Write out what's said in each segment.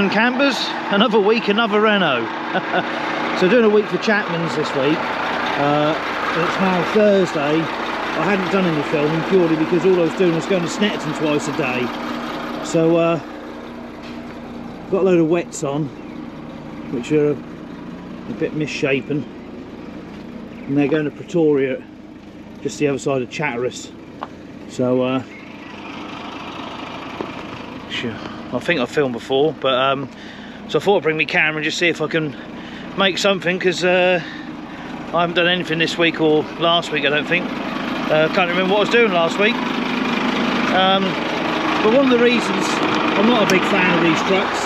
and campers, another week, another Renault. So doing a week for Chapman's this week. It's now Thursday. I hadn't done any filming purely because all I was doing was going to Snetterton twice a day. So got a load of wets on, which are a bit misshapen, and they're going to Pretoria, just the other side of Chatteris. So I think I've filmed before, but so I thought I'd bring my camera and just see if I can make something, because I haven't done anything this week or last week, I don't think. Can't remember what I was doing last week. But one of the reasons I'm not a big fan of these trucks,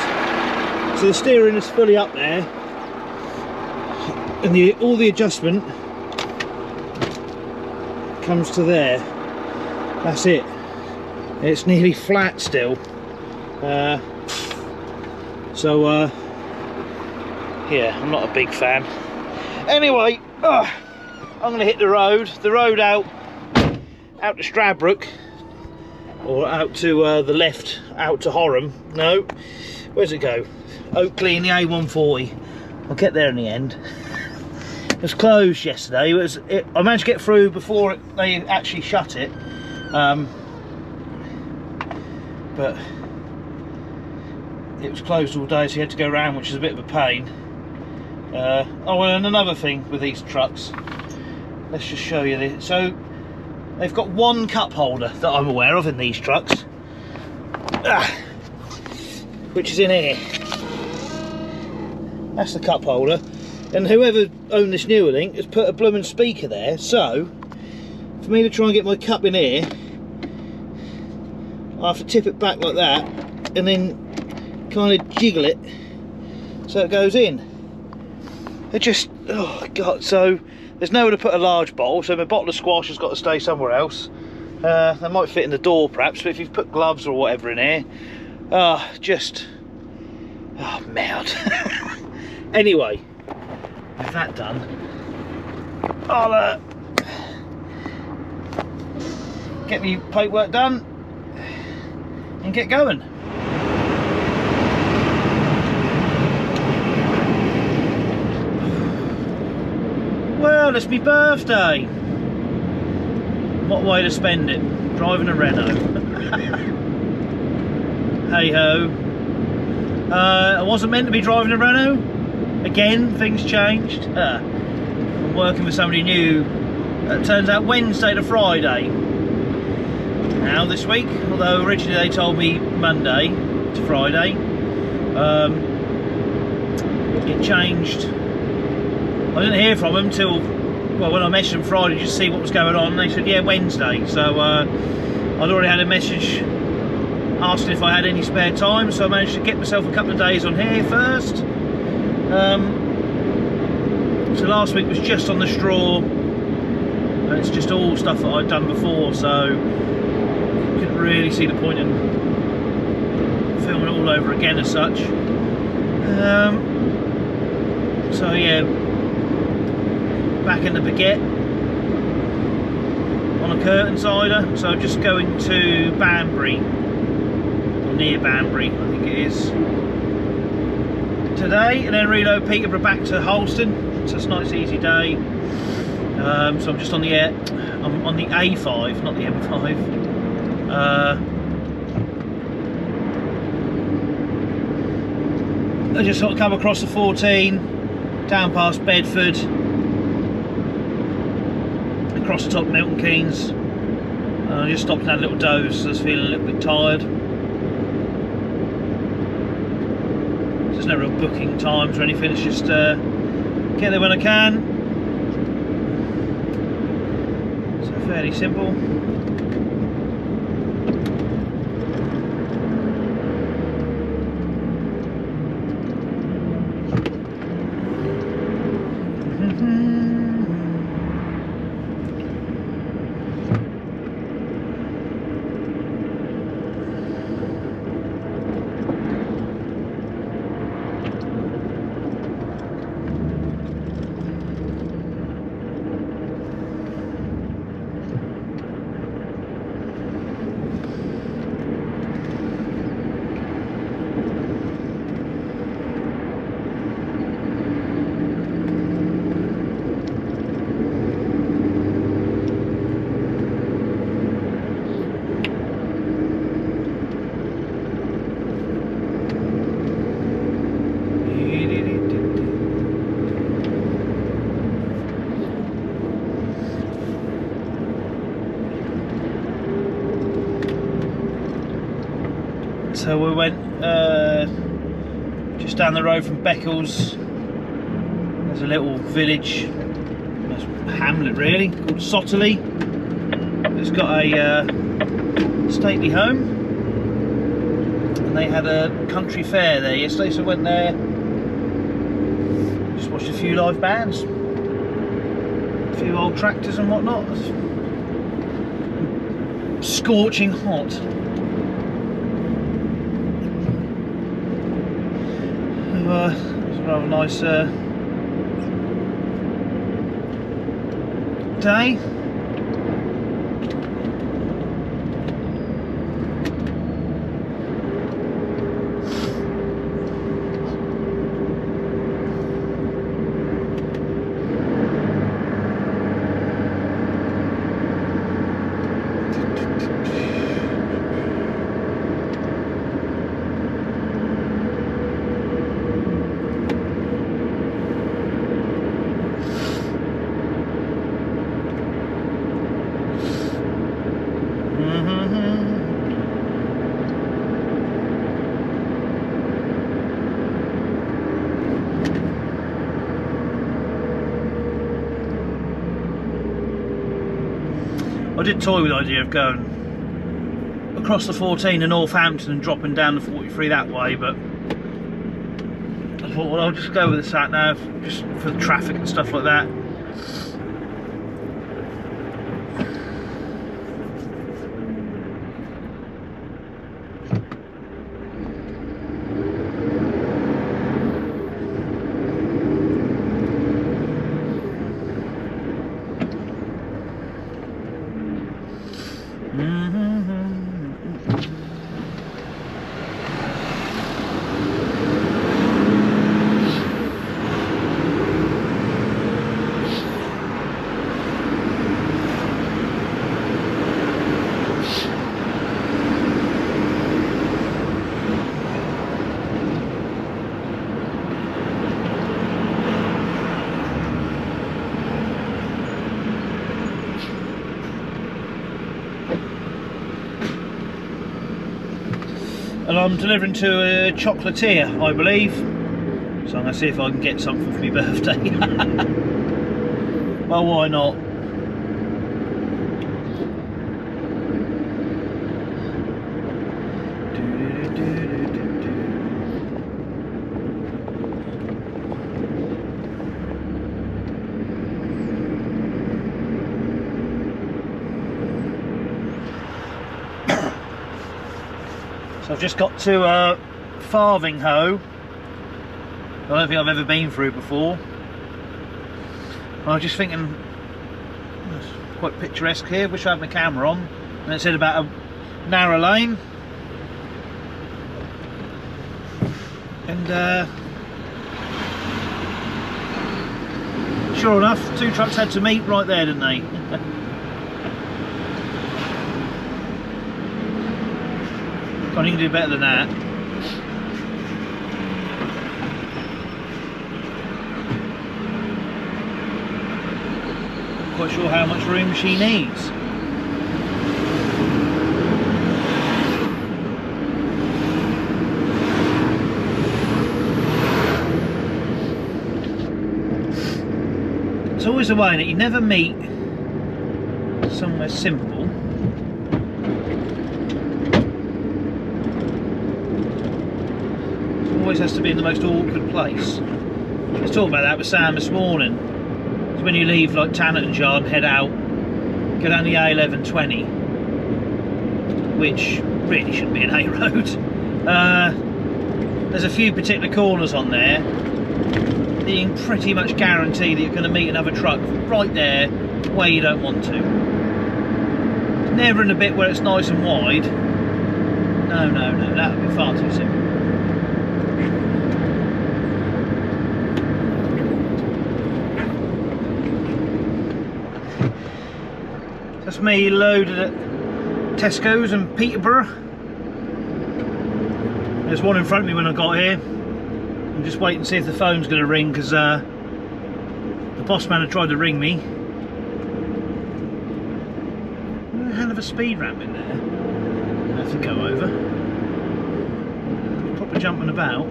so the steering is fully up there, and all the adjustment comes to there. That's it. It's nearly flat still. Yeah, I'm not a big fan. Anyway, I'm going to hit the road out to Stradbroke, or out to the left, out to Horham. No, where's it go? Oakley and the A140. I'll get there in the end. It was closed yesterday. I managed to get through before they actually shut it, but it was closed all day, so you had to go around, which is a bit of a pain. Oh, and another thing with these trucks, let's just show you this. So they've got one cup holder that I'm aware of in these trucks, which is in here. That's the cup holder, and whoever owned this newer link has put a blooming speaker there. So for me to try and get my cup in here, I have to tip it back like that and then kind of jiggle it so it goes in. It just, oh god. So there's nowhere to put a large bottle, so my bottle of squash has got to stay somewhere else. They might fit in the door perhaps, but if you've put gloves or whatever in here, just, oh merde. Anyway, with that done, I'll get me paperwork done and get going. Well, it's my birthday. What way to spend it? Driving a Renault. Hey ho. I wasn't meant to be driving a Renault. Again, things changed. I'm working with somebody new. It turns out Wednesday to Friday now this week, although originally they told me Monday to Friday. It changed. I didn't hear from them till, well, when I messaged them Friday just to see what was going on. They said, yeah, Wednesday. So I'd already had a message asking if I had any spare time, so I managed to get myself a couple of days on here first. So last week was just on the straw, and it's just all stuff that I'd done before, so couldn't really see the point in filming it all over again as such. So yeah, back in the baguette on a curtain cider, so just going to Banbury, or near Banbury I think it is, today, and then reload Peterborough back to Holston. So it's a nice easy day. So I'm just on the I'm on the A5, not the M5. I just sort of come across the 14, down past Bedford, across the top of Milton Keynes. I just stopped and had a little doze, so I was feeling a little bit tired. There's no real booking times or anything, it's just get there when I can. So fairly simple. So we went just down the road from Beccles. There's a little village, a hamlet really, called Sotterley. It's got a stately home, and they had a country fair there yesterday, so I went there, just watched a few live bands, a few old tractors and whatnot. Scorching hot. It was a rather nice day. I did toy with the idea of going across the 14 to Northampton and dropping down the 43 that way, but I thought, well, I'll just go with the sat nav just for the traffic and stuff like that. And I'm delivering to a chocolatier, I believe. So I'm going to see if I can get something for my birthday. Well, why not? So I've just got to Farthinghoe. I don't think I've ever been through before. I was just thinking, it's quite picturesque here. Wish I had my camera on. And it said about a narrow lane. And sure enough, two trucks had to meet right there, didn't they? God, you can do better than that. Not quite sure how much room she needs. It's always the way that you never meet somewhere simple. Always has to be in the most awkward place. I was talking about that with Sam this morning. It's when you leave like Tannerton's Yard and head out, go down the A1120, which really shouldn't be an A road. There's a few particular corners on there that you can pretty much guarantee that you're going to meet another truck right there where you don't want to. Never in a bit where it's nice and wide. No, that would be far too simple. That's me loaded at Tesco's and Peterborough. There's one in front of me when I got here. I'm just waiting to see if the phone's going to ring, because the boss man had tried to ring me. A hell of a speed ramp in there. I have to go over. proper jumping about.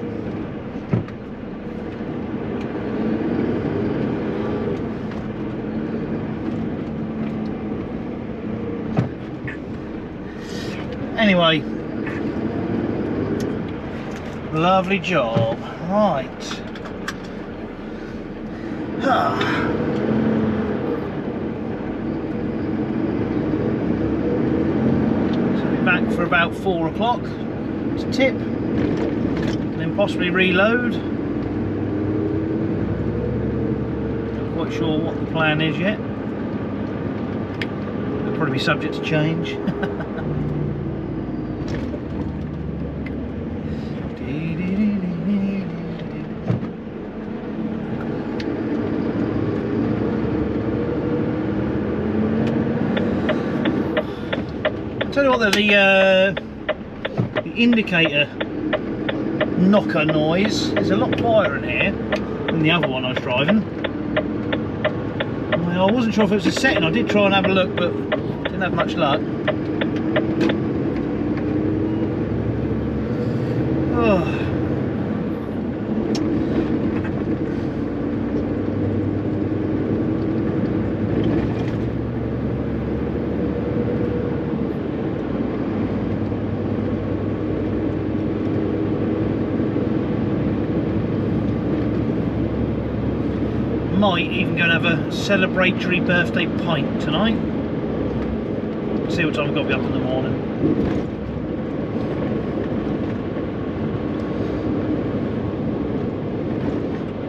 Anyway, lovely job. Right. So be back for about 4 o'clock to tip, and then possibly reload. Not quite sure what the plan is yet. It'll probably be subject to change. Tell you what, the indicator knocker noise is a lot quieter in here than the other one I was driving. Well, I wasn't sure if it was a setting. I did try and have a look, but didn't have much luck. Oh. Might even go and have a celebratory birthday pint tonight. See what time I've got to be up in the morning.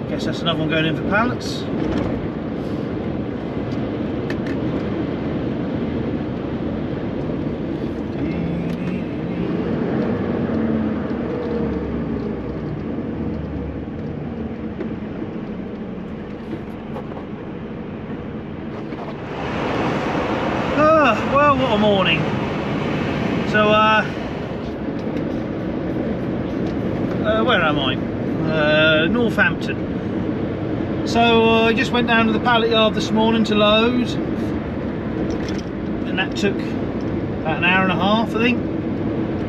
Guess that's another one going in for pallets. Well, what a morning. So where am I? Northampton. So I just went down to the pallet yard this morning to load, and that took about an hour and a half, I think.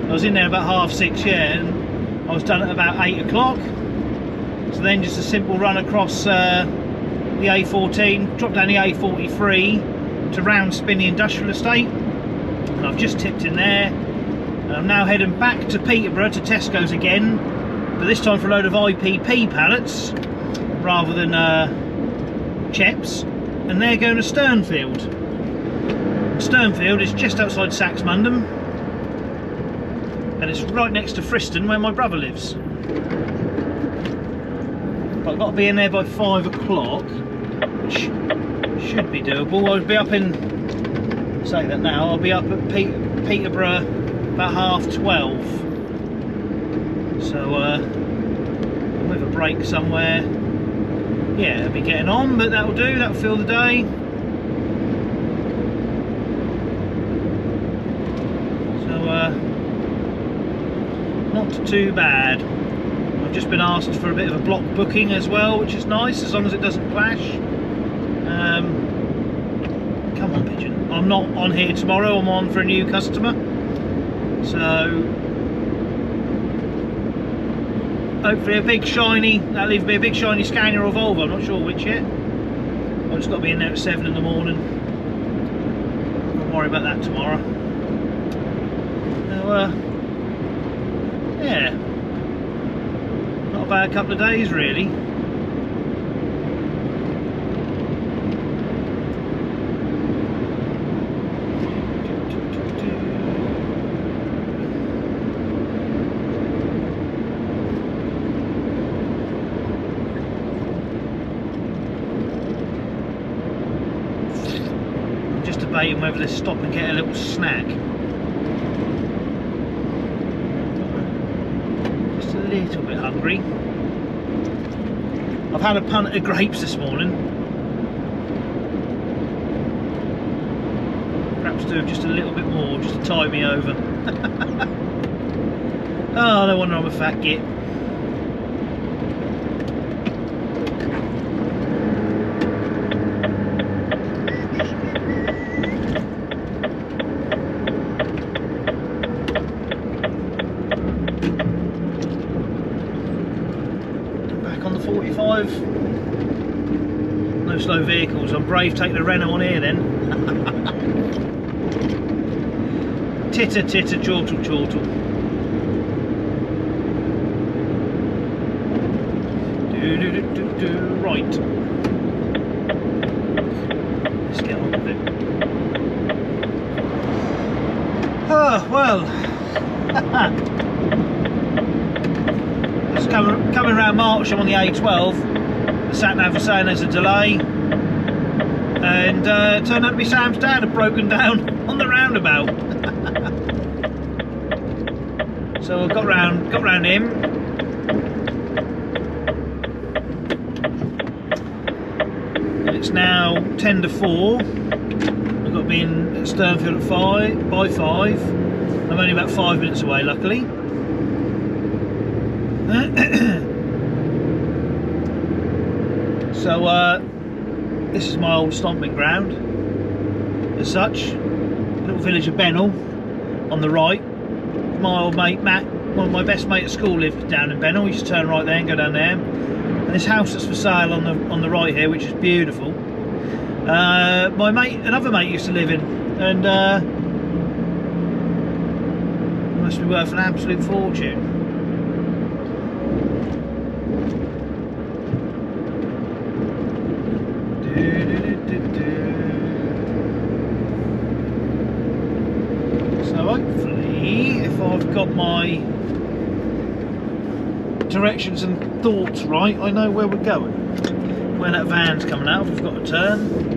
I was in there about 6:30, yeah, and I was done at about 8 o'clock. So then just a simple run across the A14, drop down the A43 to round Spinney Industrial Estate, and I've just tipped in there, and I'm now heading back to Peterborough to Tesco's again, but this time for a load of IPP pallets rather than Cheps, and they're going to Sternfield. Sternfield is just outside Saxmundham, and it's right next to Friston where my brother lives. But I've got to be in there by 5 o'clock, which should be doable. I'll be up in, say that now, I'll be up at Peterborough about 12:30. So with a break somewhere, yeah, I'll be getting on, but that'll do, that'll fill the day. So not too bad. I've just been asked for a bit of a block booking as well, which is nice, as long as it doesn't clash. Come on, pigeon. I'm not on here tomorrow, I'm on for a new customer. So hopefully a big shiny, that'll either be a big shiny Scania or Volvo, I'm not sure which yet. I've just got to be in there at 7 in the morning. Don't worry about that tomorrow. So, yeah, not a bad couple of days really. Debating whether to stop and get a little snack. Just a little bit hungry. I've had a punt of grapes this morning. Perhaps do just a little bit more, just to tide me over. Oh, no wonder I'm a fat git. vehicles. I'm brave taking a Renault on here then. Titter, titter, chortle, chortle. Right. Let's get on with it. Oh, well. It's coming around March, I'm on the A12. The sat nav was saying there's a delay. And turned out to be Sam's dad had broken down on the roundabout. So I got round him. It's now 10 to 4. I've got to be in at Sternfield at by 5. I'm only about 5 minutes away, luckily. So this is my old stomping ground, as such. Little village of Bennell on the right. My old mate Matt, one of my best mate at school, lived down in Bennell. We used to turn right there and go down there. And this house that's for sale on the right here, which is beautiful. Another mate used to live in, and it must be worth an absolute fortune. So hopefully, if I've got my directions and thoughts right, I know where we're going. When that van's coming out, we've got to turn.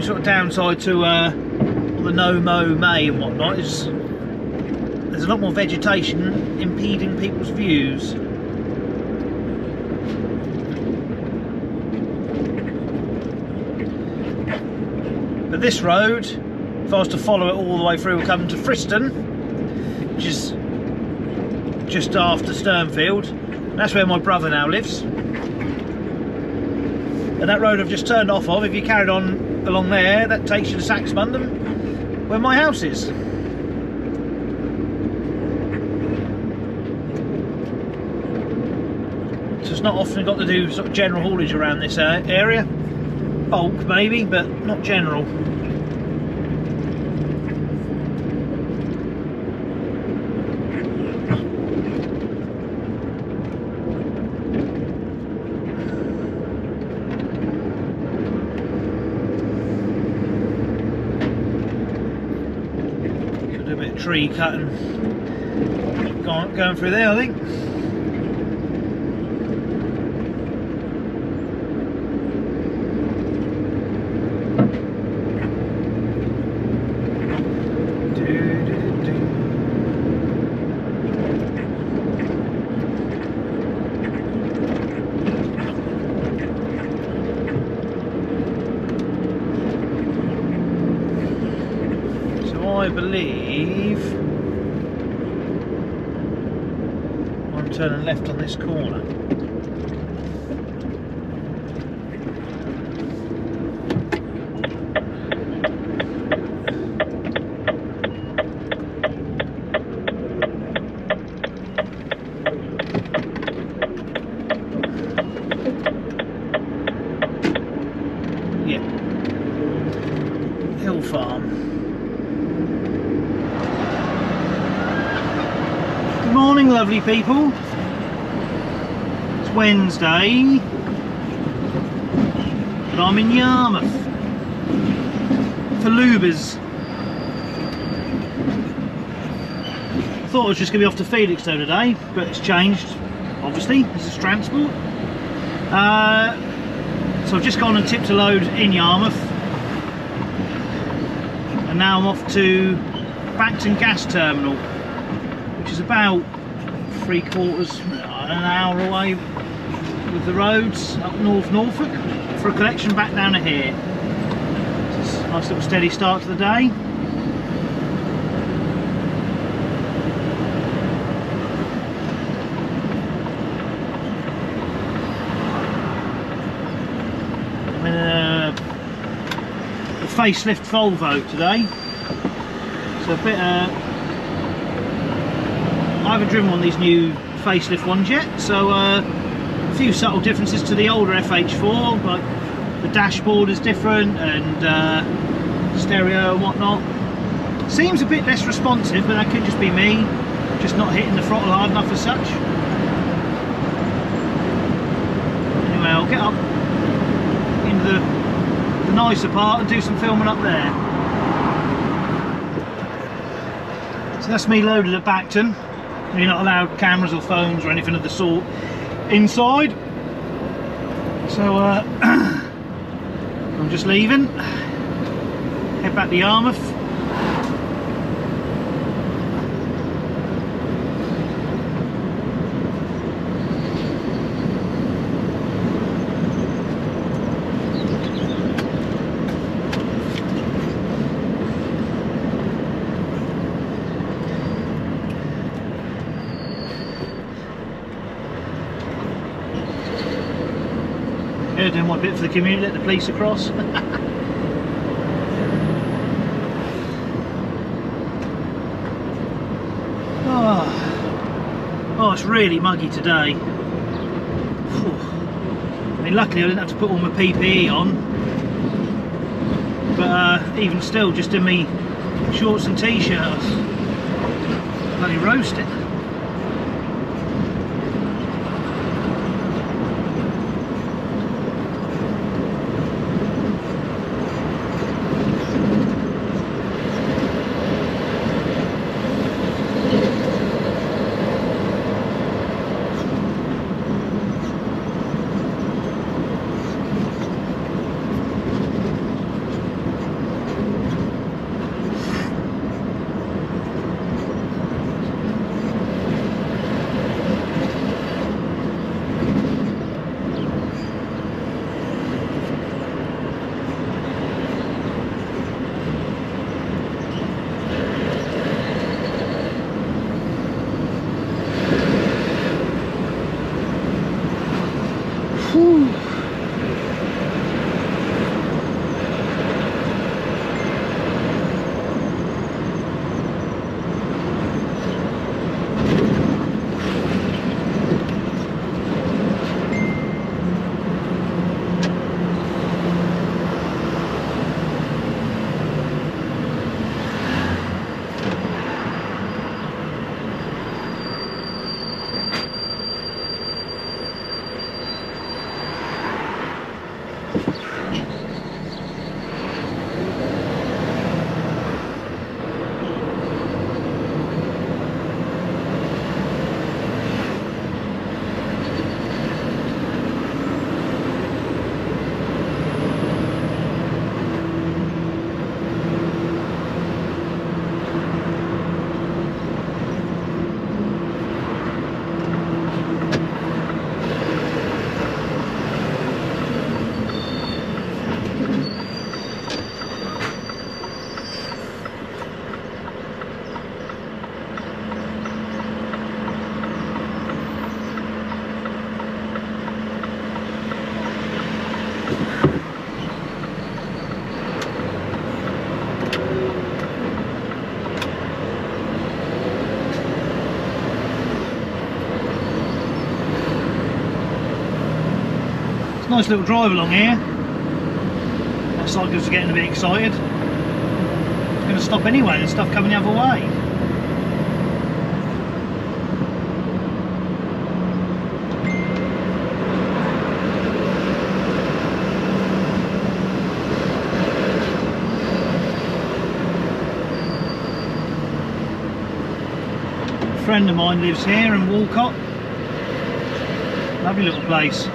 Sort of downside to the no-mow May and whatnot is there's a lot more vegetation impeding people's views. But this road, if I was to follow it all the way through, we'll come to Friston, which is just after Sternfield. That's where my brother now lives. And that road I've just turned off of, if you carried on along there, that takes you to Saxmundham, where my house is. So it's not often got to do sort of general haulage around this area. Bulk maybe, but not general. Tree cutting going through there, I think. So I believe I'm turning left on this corner. Yeah, Hill Farm. Good morning, lovely people. It's Wednesday, and I'm in Yarmouth for Lubers. I thought I was just going to be off to Felixstowe today, but it's changed, obviously. This is transport. So I've just gone and tipped a load in Yarmouth, and now I'm off to Bankton Gas Terminal, which is about 3/4 an hour away with the roads up North Norfolk, for a collection back down to here. So it's a nice little steady start to the day. facelift Volvo today. So a bit I haven't driven one of these new facelift ones yet, so a few subtle differences to the older FH4, like the dashboard is different and stereo and whatnot. Seems a bit less responsive, but that could just be me, just not hitting the throttle hard enough as such. Anyway, I'll get up into the nicer part and do some filming up there. So that's me loaded at Bacton. You're not allowed cameras or phones or anything of the sort inside. So I'm just leaving, head back to Yarmouth. Yeah, doing my bit for the community, let the police across. Oh, it's really muggy today. Whew. I mean, luckily I didn't have to put all my PPE on, but even still, just in me shorts and t-shirts, bloody roasting. Nice little drive along here. That cyclists are getting a bit excited. It's going to stop anyway, there's stuff coming the other way. A friend of mine lives here in Walcott. Lovely little place.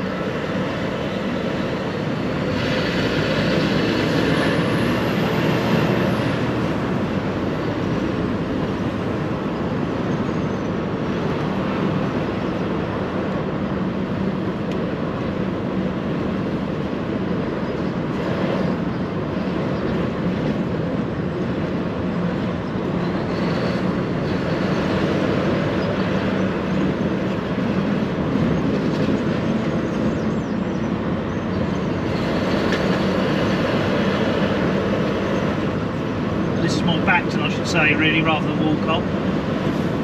say, really, rather than Walcott.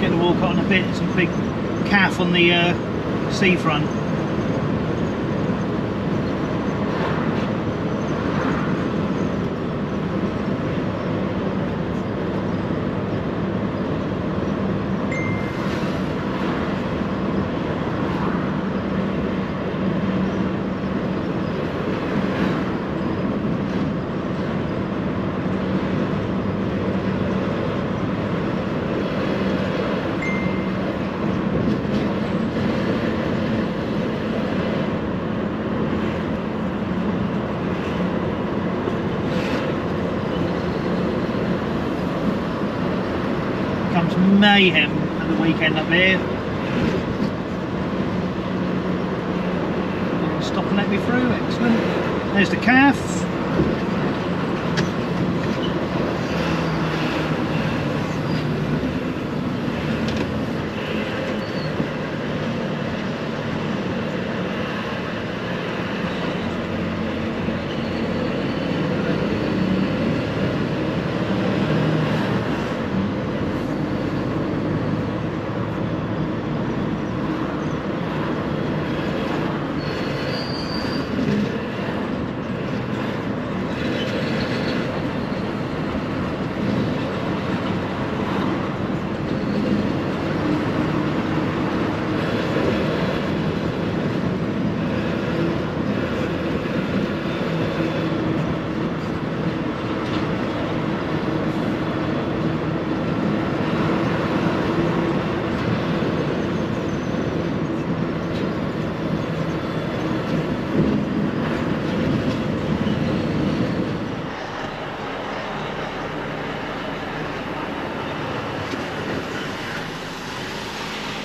Get the Walcott on a bit, some big calf on the seafront. Comes mayhem at the weekend up here. Stop and let me through, excellent. There's the calf.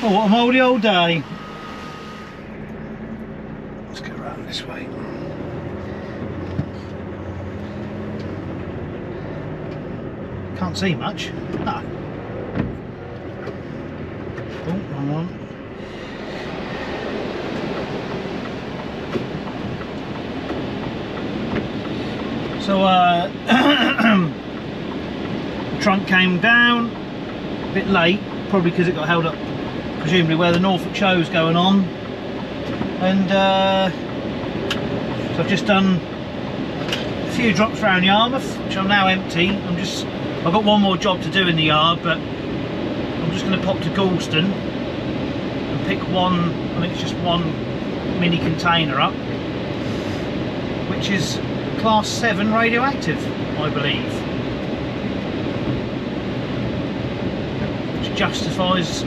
Oh, what a mouldy old day. Let's go around this way. Can't see much. Ah. Oh, wrong one. So, the trunk came down a bit late, probably because it got held up presumably where the Norfolk show's going on, and so I've just done a few drops around Yarmouth, which are now empty. I've got one more job to do in the yard, but I'm just going to pop to Galston and pick one, I think it's just one mini container up, which is class 7 radioactive, I believe, which justifies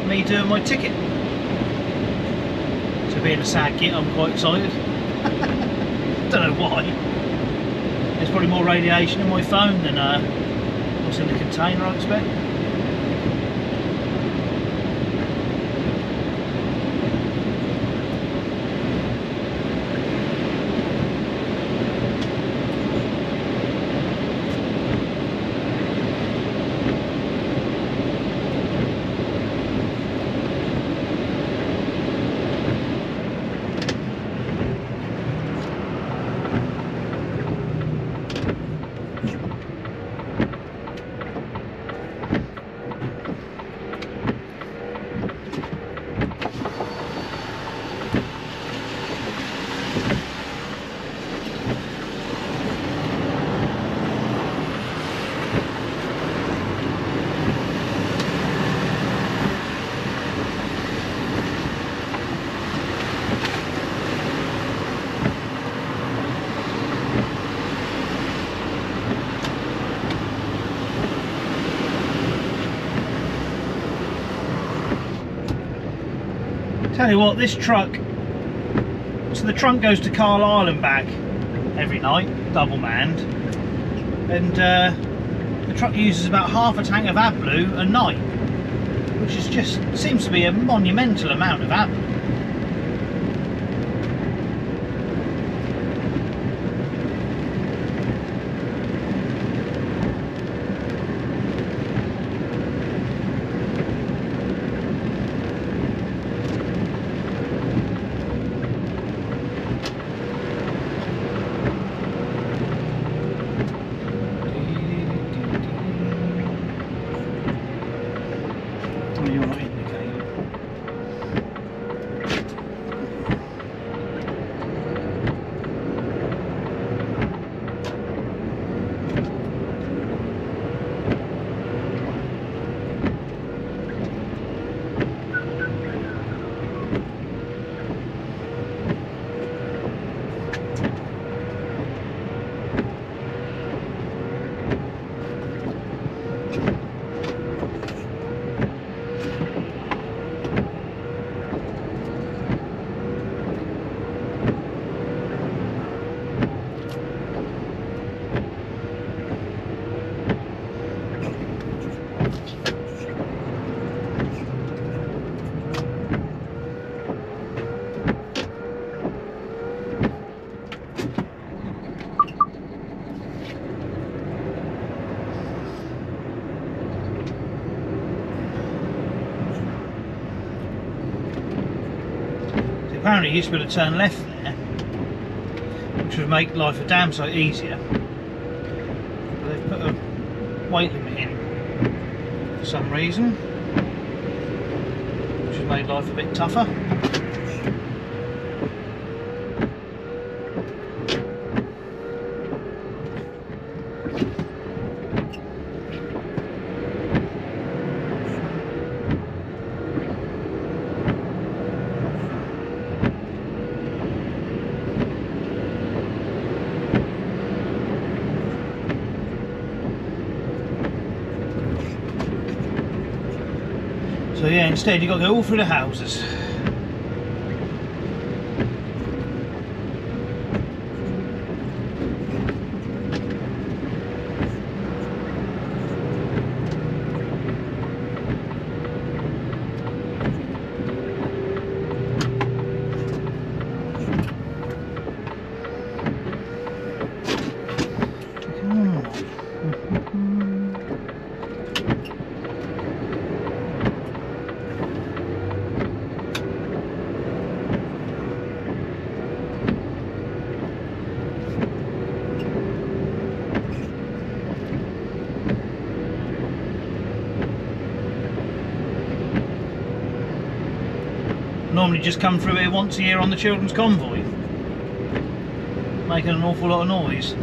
me doing my ticket. So being a sad git, I'm quite excited. Don't know why. There's probably more radiation in my phone than what's in the container, I expect. Tell you what, this truck, so the trunk goes to Carlisle and back every night, double manned, and the truck uses about half a tank of adblue a night, which is just, seems to be a monumental amount of adblue. Apparently you used to be able to turn left there, which would make life a damn sight easier. But they've put a weight limit in for some reason, which has made life a bit tougher. So yeah, instead you've got to go all through the houses. Normally just come through here once a year on the children's convoy, making an awful lot of noise.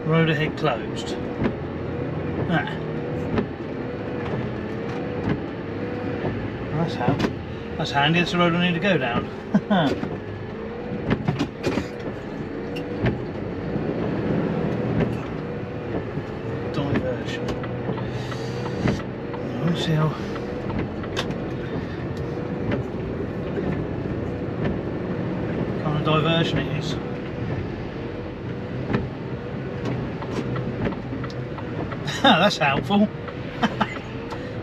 Road ahead closed. Ah. That's handy, it's the road I need to go down. Diversion. Let's see how kind of diversion it is. That's helpful.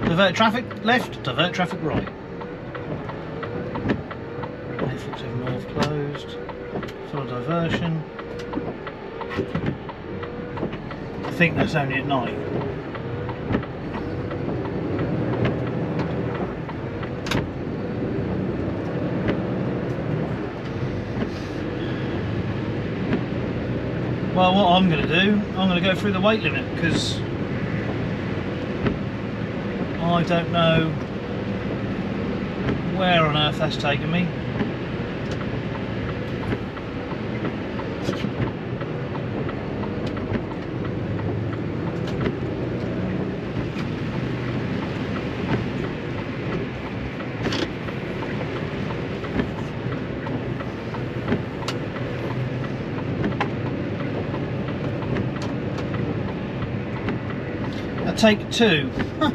Divert traffic left, divert traffic right. A47 north closed. Full diversion. I think that's only at night. Well, what I'm going to do, I'm going to go through the weight limit because I don't know where on earth that's taken me. I take 2. Huh.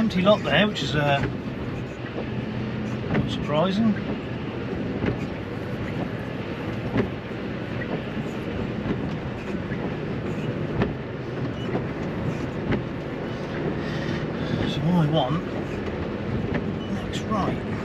empty lot there, which is quite surprising. So I want next right.